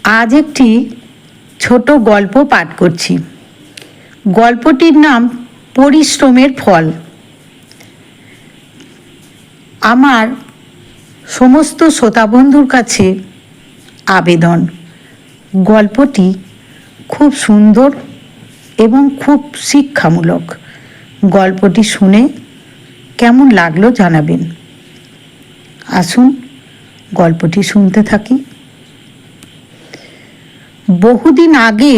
আজ একটি ছোট গল্প পাঠ করছি। গল্পটির নাম পরিশ্রমের ফল। আমার সমস্ত শ্রোতাবন্ধুর কাছে আবেদন, গল্পটি খুব সুন্দর এবং খুব শিক্ষামূলক। গল্পটি শুনে কেমন লাগলো জানাবেন। আসুন গল্পটি শুনতে থাকি। বহুদিন আগে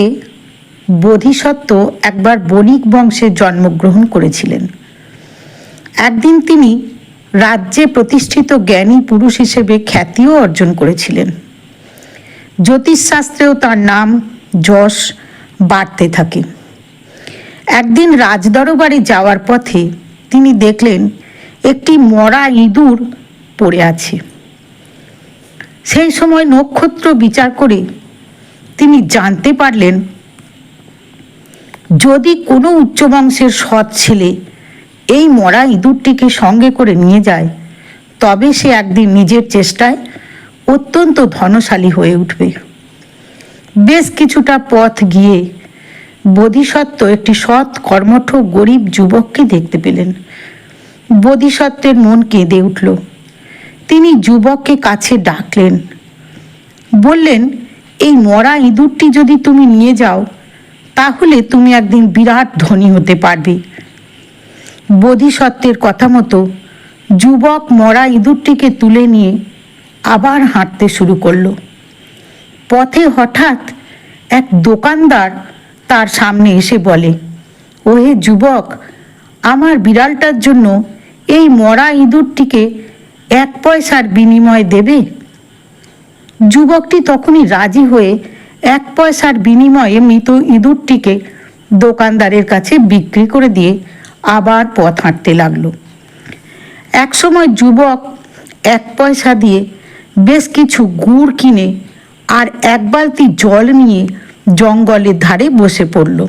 বোধিসত্ত্ব একবার বণিক বংশে জন্মগ্রহণ করেছিলেন। একদিন তিনি রাজ্যে প্রতিষ্ঠিত জ্ঞানী পুরুষ হিসেবে খ্যাতিও অর্জন করেছিলেন। জ্যোতিষশাস্ত্রেও তার নাম যশ বাড়তে থাকে। একদিন রাজদরবারে যাওয়ার পথে তিনি দেখলেন একটি মরা ইঁদুর পড়ে আছে। সেই সময় নক্ষত্র বিচার করে তিনি জানতে পারলেন, যদি কোনো উচ্চবংশের সৎ ছেলে এই মরা ইঁদুরটিকে সঙ্গে করে নিয়ে যায়, তবে সে একদিন নিজের চেষ্টায় অত্যন্ত ধনশালী হয়ে উঠবে। বেশ কিছুটা পথ গিয়ে বোধিসত্ত্ব একটি সৎ কর্মঠ গরিব যুবককে দেখতে পেলেন। বোধিসত্ত্বের মন কেঁদে উঠল। তিনি যুবককে কাছে ডাকলেন, বললেন, এই মরা ইঁদুরটি যদি তুমি নিয়ে যাও, তাহলে তুমি একদিন বিরাট ধনী হতে পারবে। বোধিসত্ত্বের কথা মতো যুবক মরা ইঁদুরটিকে তুলে নিয়ে আবার হাঁটতে শুরু করলো। পথে হঠাৎ এক দোকানদার তার সামনে এসে বলে, ওহে যুবক, আমার বিড়ালটার জন্য এই মরা ইঁদুরটিকে 1 পয়সার বিনিময়ে দেবে? যুবকটি তখনই রাজি হয়ে 1 পয়সার বিনিময়ে মৃত ইঁদুরটিকে দোকানদারের কাছে বিক্রি করে দিয়ে আবার পথ হাঁটতে লাগলো। একসময় যুবক 1 পয়সা দিয়ে বেশ কিছু গুড় কিনে আর 1 বালতি জল নিয়ে জঙ্গলের ধারে বসে পড়ল।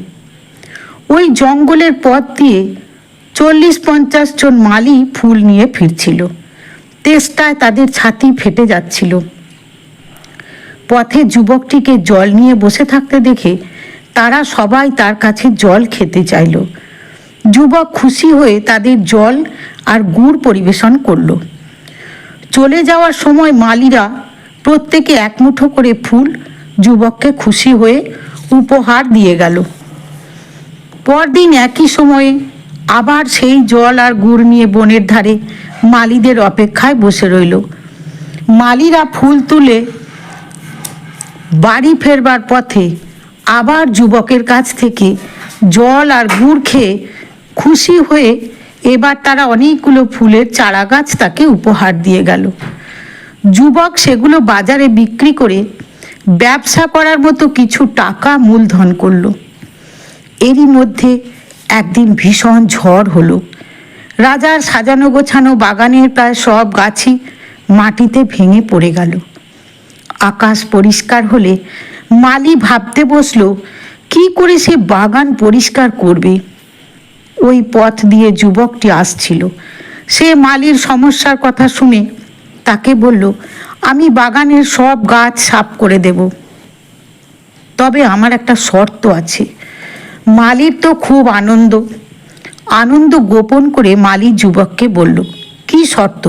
ওই জঙ্গলের পথ দিয়ে 40-50 জন মালি ফুল নিয়ে ফিরছিল। তেষ্টায় তাদের ছাতি ফেটে যাচ্ছিল। পথে যুবকটিকে জল নিয়ে বসে থাকতে দেখে তারা সবাই তার কাছে জল খেতে চাইল। যুবক খুশি হয়ে তাদের জল আর গুড় পরিবেশন করল। চলে যাওয়ার সময় মালিরা প্রত্যেকে 1 মুঠো করে ফুল যুবককে খুশি হয়ে উপহার দিয়ে গেল। পরদিন একই সময়ে আবার সেই জল আর গুড় নিয়ে বনের ধারে মালিদের অপেক্ষায় বসে রইল। মালিরা ফুল তুলে বাড়ি ফেরবার পথে আবার যুবকের কাছ থেকে জল আর গুড় খেয়ে খুশি হয়ে এবার তারা অনেকগুলো ফুলের চারা গাছ তাকে উপহার দিয়ে গেল। যুবক সেগুলো বাজারে বিক্রি করে ব্যবসা করার মতো কিছু টাকা মূলধন করল। এরই মধ্যে একদিন ভীষণ ঝড় হলো। রাজার সাজানো গোছানো বাগানের প্রায় সব গাছই মাটিতে ভেঙে পড়ে গেল। আকাশ পরিষ্কার হলে মালি ভাবতে বসল, কি করে সে বাগান পরিষ্কার করবে। ওই পথ দিয়ে যুবকটি আসছিল। সে মালির সমস্যার কথা শুনে তাকে বলল, আমি বাগানের সব গাছ সাফ করে দেব, তবে আমার একটা শর্ত আছে। মালির তো খুব আনন্দ গোপন করে মালি যুবককে বলল, কি শর্ত?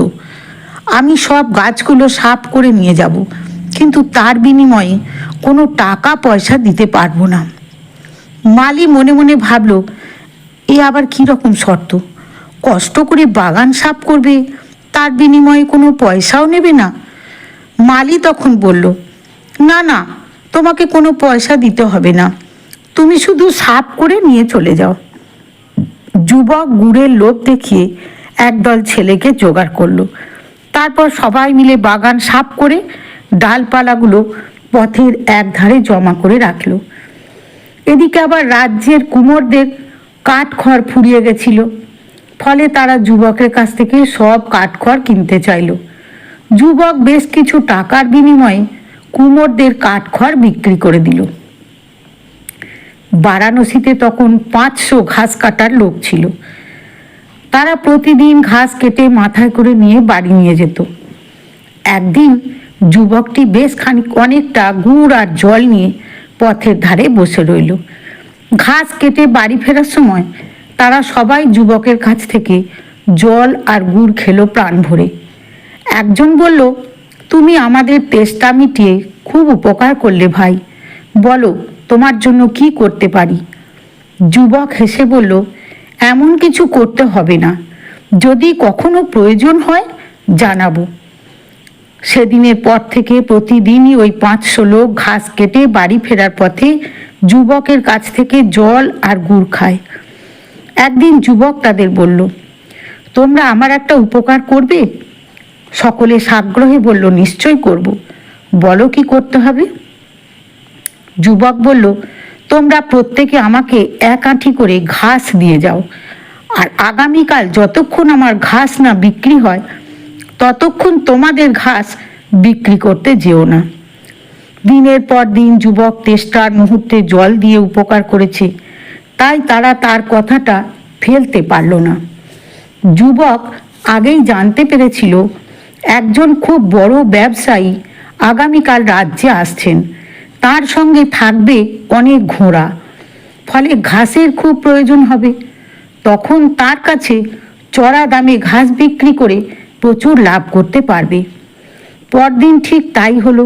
আমি সব গাছগুলো সাফ করে নিয়ে যাব, কিন্তু তার বিনিময়ে কোনো টাকা পয়সা দিতে পারবো না। মালি মনে মনে ভাবল, এ আবার কি রকম শর্ত? কষ্ট করে বাগান সাফ করবে, তার বিনিময়ে কোনো পয়সাও নেবে না? মালি তখন বলল, না না, তোমাকে কোনো পয়সা দিতে হবে না, তুমি শুধু সাফ করে নিয়ে চলে যাও। যুবক গুড়ের লোভ দেখিয়ে একদল ছেলেকে জোগাড় করলো। তারপর সবাই মিলে বাগান সাফ করে ডালপালাগুলো পথের একধারে জমা করে রাখলো। এদিকে আবার রাজ্যের কুমোরদের কাঠখড় ফুরিয়ে গেছিল, ফলে তারা যুবকের কাছ থেকে সব কাঠখড় কিনতে চাইল। যুবক বেশ কিছু টাকার বিনিময়ে কুমোরদের কাঠখড় বিক্রি করে দিল। বারাণসীতে তখন 500 ঘাস কাটার লোক ছিল। তারা প্রতিদিন ঘাস কেটে মাথায় করে নিয়ে বাড়ি নিয়ে যেত। একদিন যুবকটি বেশ অনেকটা গুড় আর জল নিয়ে পথের ধারে বসে রইল। ঘাস কেটে বাড়ি ফেরার সময় তারা সবাই যুবকের কাছ থেকে জল আর গুড় খেলো প্রাণ ভরে। একজন বলল, তুমি আমাদের তেষ্টা মিটিয়ে খুব উপকার করলে ভাই, বলো তোমার জন্য কি করতে পারি। যুবক হেসে বলল, এমন কিছু করতে হবে না, যদি কখনো প্রয়োজন হয় জানাবো। সেদিনের পর থেকে প্রতিদিনই ওই 500 লোক ঘাস কেটে বাড়ি ফেরার পথে যুবকের কাছ থেকে জল আর গুড় খায়। একদিন যুবক তাদের বলল, তোমরা আমার একটা উপকার করবে? সকলে সাগ্রহে বলল, নিশ্চয় করব, বলো কি করতে হবে। যুবক বলল, তোমরা প্রত্যেকে আমাকে 1 আঁটি করে ঘাস দিয়ে যাও, আর আগামীকাল যতক্ষণ আমার ঘাস না বিক্রি হয় ততক্ষণ তোমাদের ঘাস বিক্রি করতে যেও না। দিনের পর দিন যুবক তেষ্টার মুহূর্তে জল দিয়ে উপকার করেছে, তাই তারা তার কথাটা ফেলতে পারল না। যুবক আগেই জানতে পেরেছিল একজন খুব বড় ব্যবসায়ী আগামীকাল রাজ্যে আসছেন, তার সঙ্গে থাকবে অনেক ঘোড়া, ফলে ঘাসের খুব প্রয়োজন হবে। তখন তার কাছে চড়া দামে ঘাস বিক্রি করে প্রচুর লাভ করতে পারবে। পরদিন ঠিক তাই হলো।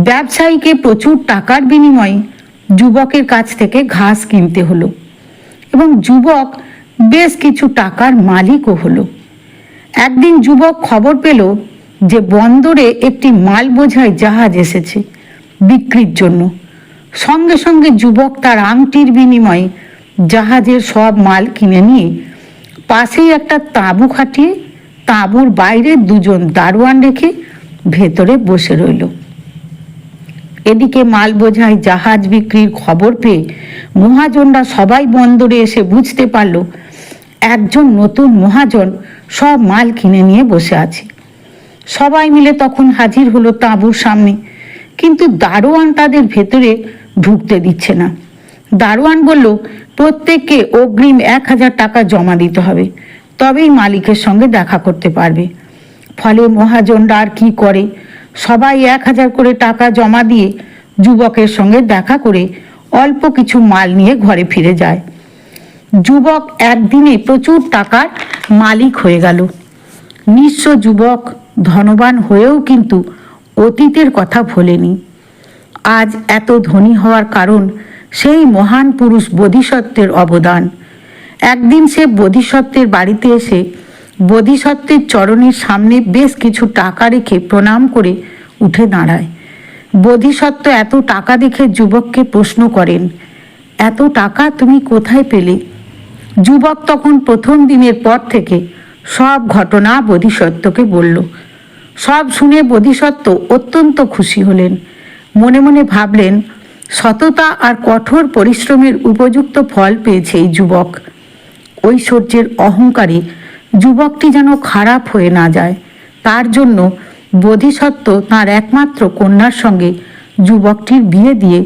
ব্যবসায়ীকে প্রচুর টাকার বিনিময়ে যুবকের কাছ থেকে ঘাস কিনতে হলো এবং যুবক বেশ কিছু টাকার মালিকও হলো। একদিন যুবক খবর পেল যে বন্দরে একটি মাল বোঝাই জাহাজ এসেছে বিক্রির জন্য। সঙ্গে সঙ্গে যুবক তার আংটির বিনিময়ে জাহাজের সব মাল কিনে নিয়ে পাশেই একটা তাঁবু খাটিয়ে তাঁবুর বাইরে 2জন দারোয়ান রেখে ভেতরে বসে রইল। এদিকে মাল বোঝাই জাহাজ বিক্রির খবর পেয়ে মহাজনরা সবাই বন্দরে এসে বুঝতে পারল একজন নতুন মহাজন সব মাল কিনে নিয়ে বসে আছে। সবাই মিলে তখন হাজির হলো তাঁবুর সামনে, কিন্তু দারোয়ান তাদের ভেতরে ঢুকতে দিচ্ছে না। দারোয়ান বলল, প্রত্যেককে অগ্রিম 1000 টাকা জমা দিতে হবে, তবেই মালিকের সঙ্গে দেখা করতে পারবে। ফলে মহাজনরা আর কি করে, সবাই 1000 করে টাকা জমা দিয়ে যুবকের সঙ্গে দেখা করে অল্প কিছু মাল নিয়ে ঘরে ফিরে যায়। যুবক একদিনে প্রচুর টাকার মালিক হয়ে গেল। নিঃস্ব যুবক ধনবান হয়েও কিন্তু অতীতের কথা ভোলেনি। আজ এত ধনী হওয়ার কারণ সেই মহান পুরুষ বোধিসত্ত্বের অবদান। একদিন সে বোধিসত্ত্বের বাড়িতে এসে বোধিসত্ত্বের চরণের সামনে বেশ কিছু টাকা রেখে প্রণাম করে উঠে দাঁড়ায়। বোধিসত্ত্ব এত টাকা দেখে যুবককে প্রশ্ন করেন, এত টাকা তুমি কোথায় পেলে? যুবক তখন প্রথম দিনের পর থেকে সব ঘটনা বোধিসত্ত্বকে বলল। সব শুনে বোধিসত্ত্ব অত্যন্ত খুশি হলেন। মনে মনে ভাবলেন, সততা আর কঠোর পরিশ্রমের উপযুক্ত ফল পেয়েছে এই যুবক। ঐশ্বর্যের অহংকারে যুবকটি যেন খারাপ হয়ে না যায়, তার জন্য বোধিসত্ত্ব তাঁর একমাত্র কন্যার সঙ্গে যুবকটির বিয়ে দিয়ে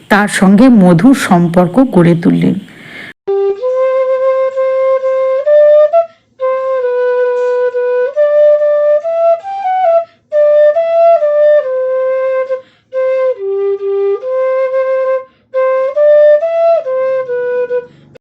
তার সঙ্গে মধুর সম্পর্ক গড়ে তুললেন।